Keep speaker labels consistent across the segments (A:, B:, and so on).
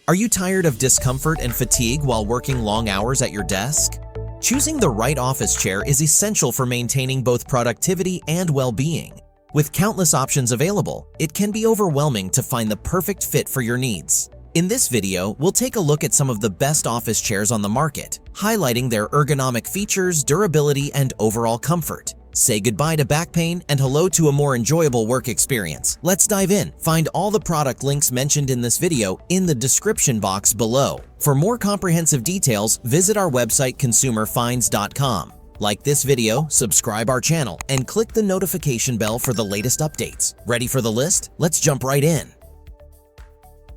A: Are you tired of discomfort and fatigue while working long hours at your desk? Choosing the right office chair is essential for maintaining both productivity and well-being. With countless options available, it can be overwhelming to find the perfect fit for your needs. In this video, we'll take a look at some of the best office chairs on the market, highlighting their ergonomic features, durability, and overall comfort. Say goodbye to back pain and hello to a more enjoyable work experience. Let's dive in. Find all the product links mentioned in this video in the description box below. For more comprehensive details, visit our website consumerfinds.com. Like this video, subscribe our channel, and click the notification bell for the latest updates. Ready for the list? Let's jump right in.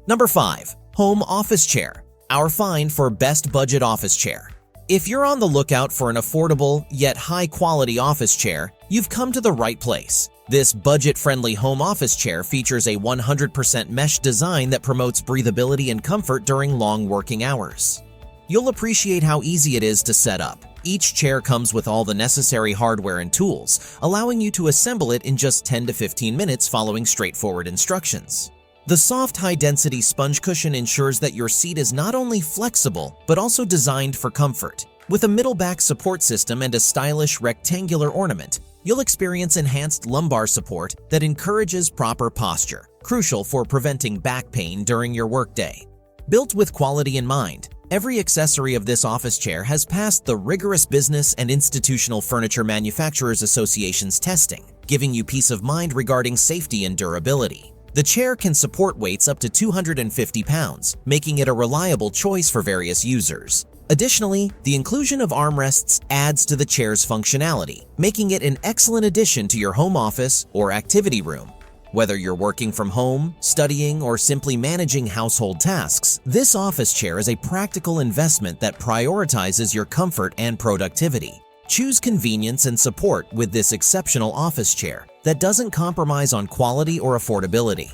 A: Number 5. Home Office Chair. Our find for best budget office chair. If you're on the lookout for an affordable yet high-quality office chair, you've come to the right place. This budget-friendly home office chair features a 100% mesh design that promotes breathability and comfort during long working hours. You'll appreciate how easy it is to set up. Each chair comes with all the necessary hardware and tools, allowing you to assemble it in just 10 to 15 minutes following straightforward instructions. The soft, high-density sponge cushion ensures that your seat is not only flexible, but also designed for comfort. With a middle back support system and a stylish rectangular ornament, you'll experience enhanced lumbar support that encourages proper posture, crucial for preventing back pain during your workday. Built with quality in mind, every accessory of this office chair has passed the rigorous Business and Institutional Furniture Manufacturers Association's testing, giving you peace of mind regarding safety and durability. The chair can support weights up to 250 pounds, making it a reliable choice for various users. Additionally, the inclusion of armrests adds to the chair's functionality, making it an excellent addition to your home office or activity room. Whether you're working from home, studying, or simply managing household tasks, this office chair is a practical investment that prioritizes your comfort and productivity. Choose convenience and support with this exceptional office chair that doesn't compromise on quality or affordability.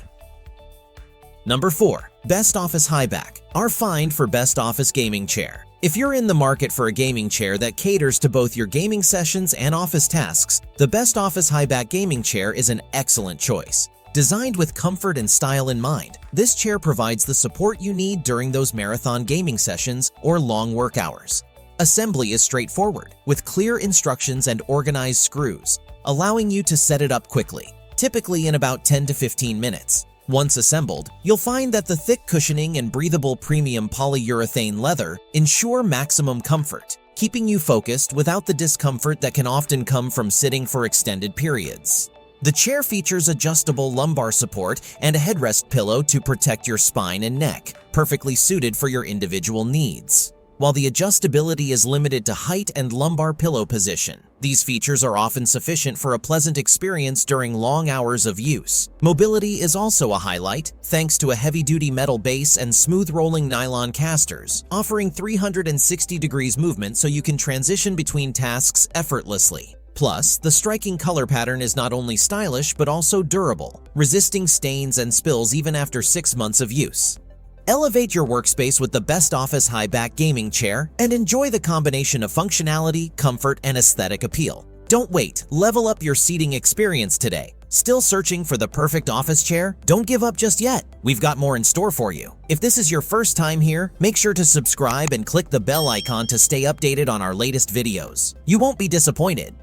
A: Number 4. BestOffice High Back. Our find for BestOffice Gaming Chair. If you're in the market for a gaming chair that caters to both your gaming sessions and office tasks, the BestOffice High Back Gaming Chair is an excellent choice. Designed with comfort and style in mind, this chair provides the support you need during those marathon gaming sessions or long work hours. Assembly is straightforward, with clear instructions and organized screws, allowing you to set it up quickly, typically in about 10 to 15 minutes. Once assembled, you'll find that the thick cushioning and breathable premium polyurethane leather ensure maximum comfort, keeping you focused without the discomfort that can often come from sitting for extended periods. The chair features adjustable lumbar support and a headrest pillow to protect your spine and neck, perfectly suited for your individual needs. While the adjustability is limited to height and lumbar pillow position, these features are often sufficient for a pleasant experience during long hours of use. Mobility is also a highlight, thanks to a heavy-duty metal base and smooth-rolling nylon casters, offering 360 degrees movement so you can transition between tasks effortlessly. Plus, the striking color pattern is not only stylish but also durable, resisting stains and spills even after 6 months of use. Elevate your workspace with the BestOffice High Back Gaming Chair and enjoy the combination of functionality, comfort, and aesthetic appeal. Don't wait, level up your seating experience today. Still searching for the perfect office chair? Don't give up just yet. We've got more in store for you. If this is your first time here, make sure to subscribe and click the bell icon to stay updated on our latest videos. You won't be disappointed.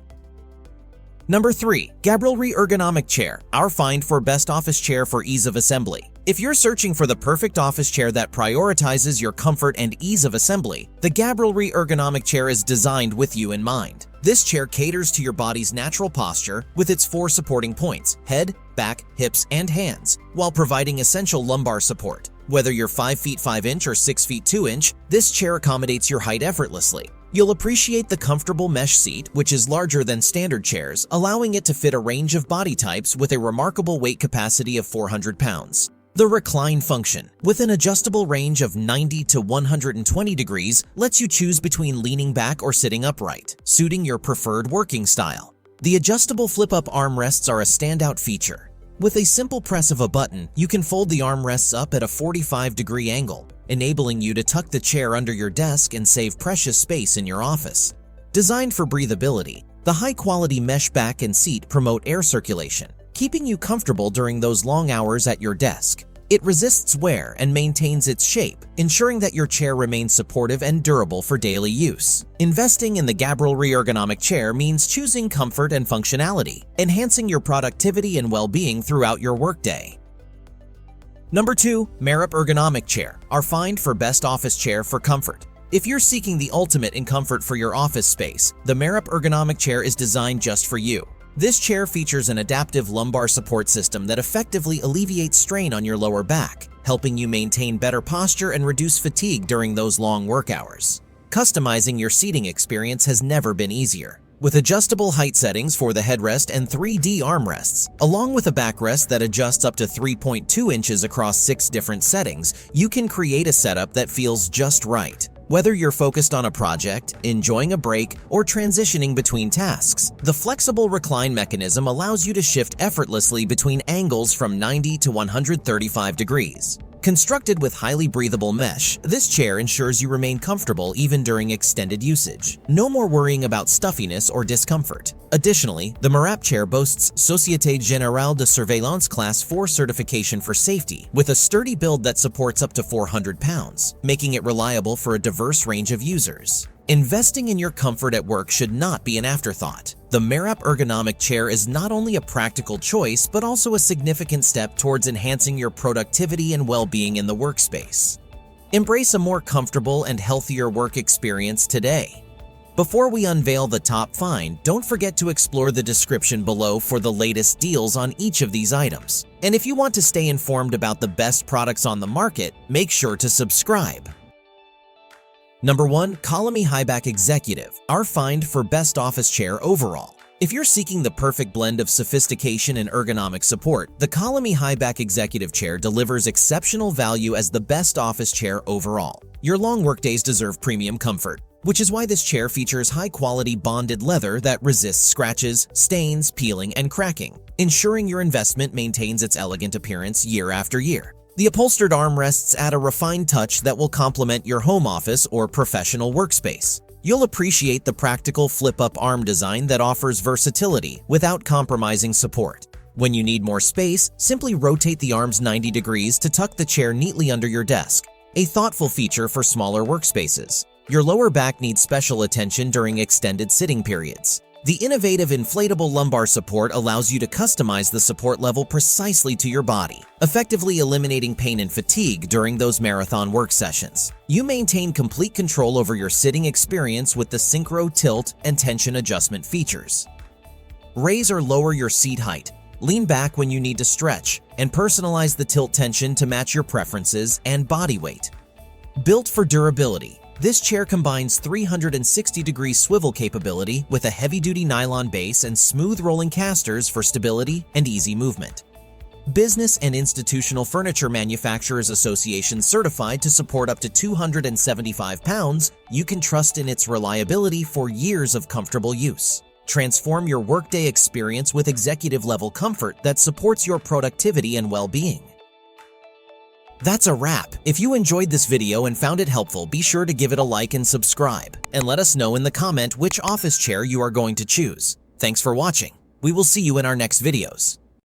A: Number 3. GABRYLLY Ergonomic Chair. Our find for best office chair for ease of assembly. If you're searching for the perfect office chair that prioritizes your comfort and ease of assembly, the GABRYLLY Ergonomic Chair is designed with you in mind. This chair caters to your body's natural posture with its 4 supporting points: head, back, hips, and hands, while providing essential lumbar support. Whether you're 5 feet 5 inch or 6 feet 2 inch, this chair accommodates your height effortlessly. You'll appreciate the comfortable mesh seat, which is larger than standard chairs, allowing it to fit a range of body types with a remarkable weight capacity of 400 pounds. The recline function, with an adjustable range of 90 to 120 degrees, lets you choose between leaning back or sitting upright, suiting your preferred working style. The adjustable flip-up armrests are a standout feature. With a simple press of a button, you can fold the armrests up at a 45-degree angle, enabling you to tuck the chair under your desk and save precious space in your office. Designed for breathability, the high-quality mesh back and seat promote air circulation, keeping you comfortable during those long hours at your desk. It resists wear and maintains its shape, ensuring that your chair remains supportive and durable for daily use. Investing in the GABRYLLY Ergonomic Chair means choosing comfort and functionality, enhancing your productivity and well-being throughout your workday. Number 2. Marrap Ergonomic Chair, our find for best office chair for comfort. If you're seeking the ultimate in comfort for your office space, the Marrap Ergonomic Chair is designed just for you. This chair features an adaptive lumbar support system that effectively alleviates strain on your lower back, helping you maintain better posture and reduce fatigue during those long work hours. Customizing your seating experience has never been easier. With adjustable height settings for the headrest and 3D armrests, along with a backrest that adjusts up to 3.2 inches across 6 different settings, you can create a setup that feels just right. Whether you're focused on a project, enjoying a break, or transitioning between tasks, the flexible recline mechanism allows you to shift effortlessly between angles from 90 to 135 degrees. Constructed with highly breathable mesh, this chair ensures you remain comfortable even during extended usage. No more worrying about stuffiness or discomfort. Additionally, the marrap chair boasts Société Générale de Surveillance Class 4 certification for safety, with a sturdy build that supports up to 400 pounds, making it reliable for a diverse range of users. Investing in your comfort at work should not be an afterthought. The Marrap Ergonomic Chair is not only a practical choice, but also a significant step towards enhancing your productivity and well-being in the workspace. Embrace a more comfortable and healthier work experience today. Before we unveil the top find, don't forget to explore the description below for the latest deals on each of these items. And if you want to stay informed about the best products on the market, make sure to subscribe. Number 1. COLAMY High Back Executive, our find for best office chair overall. If you're seeking the perfect blend of sophistication and ergonomic support, the COLAMY High Back Executive Chair delivers exceptional value as the best office chair overall. Your long workdays deserve premium comfort, which is why this chair features high-quality bonded leather that resists scratches, stains, peeling, and cracking, ensuring your investment maintains its elegant appearance year after year. The upholstered armrests add a refined touch that will complement your home office or professional workspace. You'll appreciate the practical flip-up arm design that offers versatility without compromising support. When you need more space, simply rotate the arms 90 degrees to tuck the chair neatly under your desk, a thoughtful feature for smaller workspaces. Your lower back needs special attention during extended sitting periods. The innovative inflatable lumbar support allows you to customize the support level precisely to your body, effectively eliminating pain and fatigue during those marathon work sessions. You maintain complete control over your sitting experience with the synchro tilt and tension adjustment features. Raise or lower your seat height, lean back when you need to stretch, and personalize the tilt tension to match your preferences and body weight. Built for durability, this chair combines 360-degree swivel capability with a heavy-duty nylon base and smooth rolling casters for stability and easy movement. Business and Institutional Furniture Manufacturers Association certified to support up to 275 pounds, you can trust in its reliability for years of comfortable use. Transform your workday experience with executive-level comfort that supports your productivity and well-being. That's a wrap. If you enjoyed this video and found it helpful, be sure to give it a like and subscribe, and let us know in the comment which office chair you are going to choose. Thanks for watching. We will see you in our next videos.